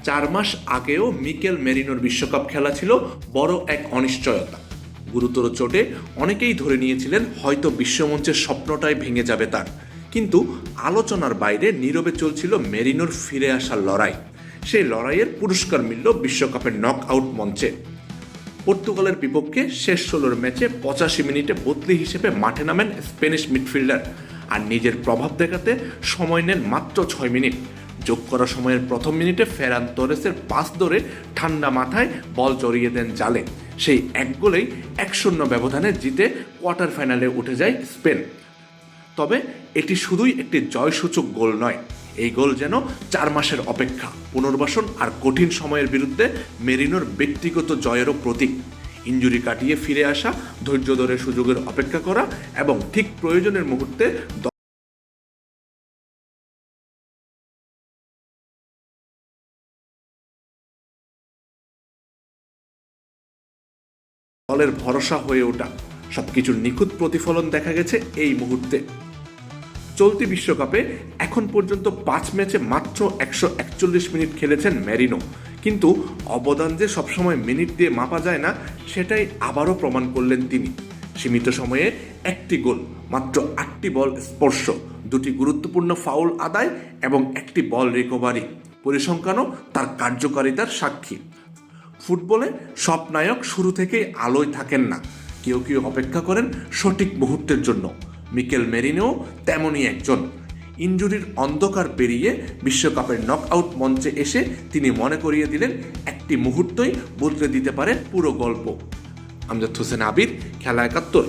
4 মাস আগেও মিকেল মেরিনোর বিশ্বকাপ খেলা ছিল বড় এক অনিশ্চয়তা। গুরুতর চোটে অনেকেই ধরে নিয়েছিলেন হয়তো বিশ্বমঞ্চের স্বপ্নটাই ভেঙে যাবে তার, কিন্তু আলোচনার বাইরে নীরবে চলছিল মেরিনোর ফিরে আসার লড়াই। সেই লড়াইয়ের পুরস্কার মিলল বিশ্বকাপের নক আউট মঞ্চে। পর্তুগালের বিপক্ষে শেষ 16 ম্যাচে 85 মিনিটে বদলি হিসেবে মাঠে নামেন স্প্যানিশ মিডফিল্ডার, আর নিজের প্রভাব দেখাতে সময় নেন মাত্র 6 মিনিট। যোগ করা সময়ের প্রথম মিনিটে ফেরান তোরেসের পাস ধরে ঠান্ডা মাথায় বল জড়িয়ে দেন জালে। সেই এক গোলেই 1-0 ব্যবধানে জিতে কোয়ার্টার ফাইনালে উঠে যায় স্পেন। তবে এটি শুধুই একটি জয়সূচক গোল নয়, এই গোল যেন 4 মাসের অপেক্ষা, পুনর্বাসন আর কঠিন সময়ের বিরুদ্ধে মেরিনোর ব্যক্তিগত জয়েরও প্রতীক। ইনজুরি কাটিয়ে ফিরে আসা, ধৈর্য ধরে সুযোগের অপেক্ষা করা এবং ঠিক প্রয়োজনের মুহূর্তে দলের ভরসা হয়ে ওঠা, সবকিছুর নিখুঁত প্রতিফলন দেখা গেছে এই মুহূর্তে। চলতি বিশ্বকাপে এখন পর্যন্ত 5 ম্যাচে মাত্র 141 মিনিট খেলেছেন মেরিনো, কিন্তু অবদান যে সবসময় মিনিট দিয়ে মাপা যায় না, সেটাই আবারও প্রমাণ করলেন তিনি। সীমিত সময়ে 1টি গোল, মাত্র 8টি বল স্পর্শ, 2টি গুরুত্বপূর্ণ ফাউল আদায় এবং 1টি বল রিকভারি, পরিসংখ্যানও তার কার্যকারিতার সাক্ষী। ফুটবলে সব নায়ক শুরু থেকেই আলোয় থাকেন না, কেউ কেউ অপেক্ষা করেন সঠিক মুহূর্তের জন্য। মিকেল মেরিনো তেমনই একজন। ইনজুরির অন্ধকার পেরিয়ে বিশ্বকাপের নকআউট মঞ্চে এসে তিনি মনে করিয়ে দিলেন একটি মুহূর্তই বদলে দিতে পারে পুরো গল্প। আমজাদ হোসেন আবির, খেলা 71।